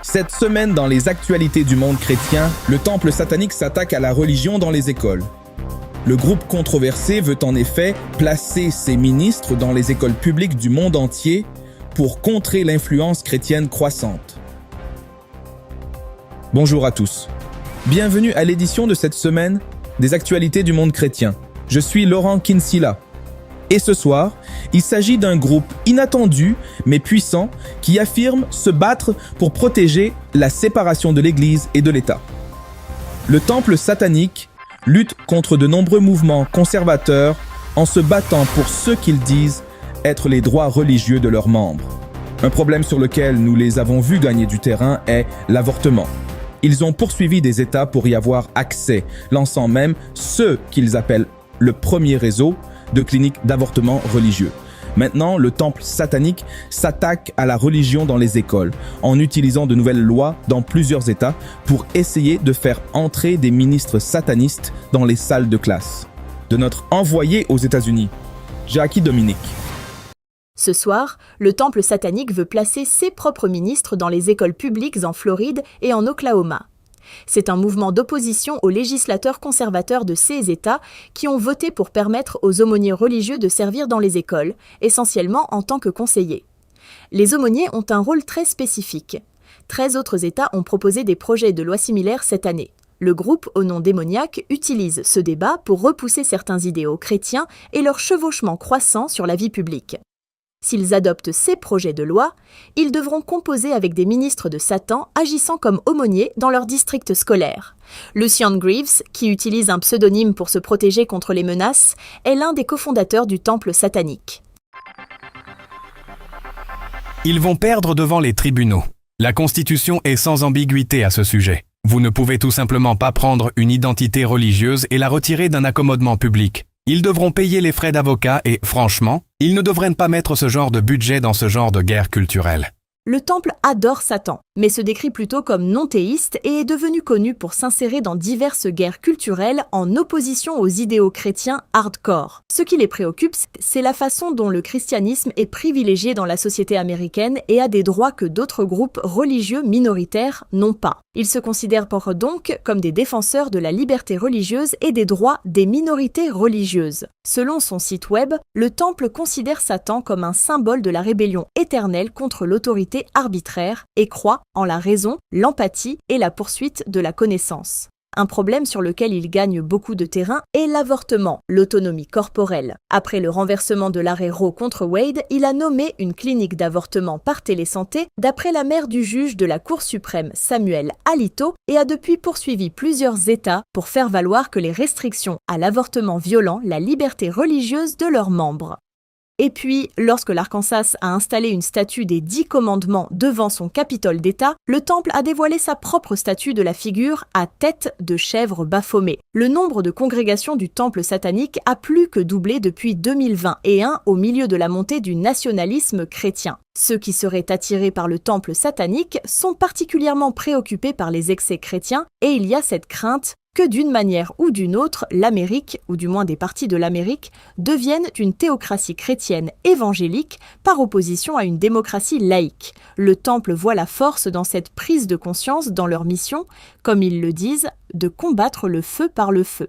Cette semaine, dans les actualités du monde chrétien, le temple satanique s'attaque à la religion dans les écoles. Le groupe controversé veut en effet placer ses ministres dans les écoles publiques du monde entier pour contrer l'influence chrétienne croissante. Bonjour à tous. Bienvenue à l'édition de cette semaine des actualités du monde chrétien. Je suis Laurent Kinsilla. Et ce soir, il s'agit d'un groupe inattendu mais puissant qui affirme se battre pour protéger la séparation de l'Église et de l'État. Le temple satanique lutte contre de nombreux mouvements conservateurs en se battant pour ce qu'ils disent être les droits religieux de leurs membres. Un problème sur lequel nous les avons vus gagner du terrain est l'avortement. Ils ont poursuivi des États pour y avoir accès, lançant même ce qu'ils appellent le premier réseau de cliniques d'avortement religieux. Maintenant, le temple satanique s'attaque à la religion dans les écoles en utilisant de nouvelles lois dans plusieurs États pour essayer de faire entrer des ministres satanistes dans les salles de classe. De notre envoyé aux États-Unis, Jackie Dominique. Ce soir, le temple satanique veut placer ses propres ministres dans les écoles publiques en Floride et en Oklahoma. C'est un mouvement d'opposition aux législateurs conservateurs de ces États qui ont voté pour permettre aux aumôniers religieux de servir dans les écoles, essentiellement en tant que conseillers. Les aumôniers ont un rôle très spécifique. 13 autres États ont proposé des projets de loi similaires cette année. Le groupe au nom démoniaque utilise ce débat pour repousser certains idéaux chrétiens et leur chevauchement croissant sur la vie publique. S'ils adoptent ces projets de loi, ils devront composer avec des ministres de Satan agissant comme aumôniers dans leur district scolaire. Lucian Greaves, qui utilise un pseudonyme pour se protéger contre les menaces, est l'un des cofondateurs du temple satanique. Ils vont perdre devant les tribunaux. La Constitution est sans ambiguïté à ce sujet. Vous ne pouvez tout simplement pas prendre une identité religieuse et la retirer d'un accommodement public. Ils devront payer les frais d'avocat et, franchement, ils ne devraient pas mettre ce genre de budget dans ce genre de guerre culturelle. Le temple adore Satan, mais se décrit plutôt comme non-théiste et est devenu connu pour s'insérer dans diverses guerres culturelles en opposition aux idéaux chrétiens hardcore. Ce qui les préoccupe, c'est la façon dont le christianisme est privilégié dans la société américaine et a des droits que d'autres groupes religieux minoritaires n'ont pas. Ils se considèrent donc comme des défenseurs de la liberté religieuse et des droits des minorités religieuses. Selon son site web, le temple considère Satan comme un symbole de la rébellion éternelle contre l'autorité arbitraire et croit en la raison, l'empathie et la poursuite de la connaissance. Un problème sur lequel il gagne beaucoup de terrain est l'avortement, l'autonomie corporelle. Après le renversement de l'arrêt Roe contre Wade, il a nommé une clinique d'avortement par télésanté d'après la mère du juge de la Cour suprême Samuel Alito et a depuis poursuivi plusieurs États pour faire valoir que les restrictions à l'avortement violant la liberté religieuse de leurs membres. Et puis, lorsque l'Arkansas a installé une statue des 10 commandements devant son Capitole d'État, le temple a dévoilé sa propre statue de la figure à tête de chèvre Baphomet. Le nombre de congrégations du temple satanique a plus que doublé depuis 2021 au milieu de la montée du nationalisme chrétien. Ceux qui seraient attirés par le temple satanique sont particulièrement préoccupés par les excès chrétiens et il y a cette crainte que d'une manière ou d'une autre, l'Amérique, ou du moins des parties de l'Amérique, deviennent une théocratie chrétienne évangélique par opposition à une démocratie laïque. Le temple voit la force dans cette prise de conscience dans leur mission, comme ils le disent, de combattre le feu par le feu.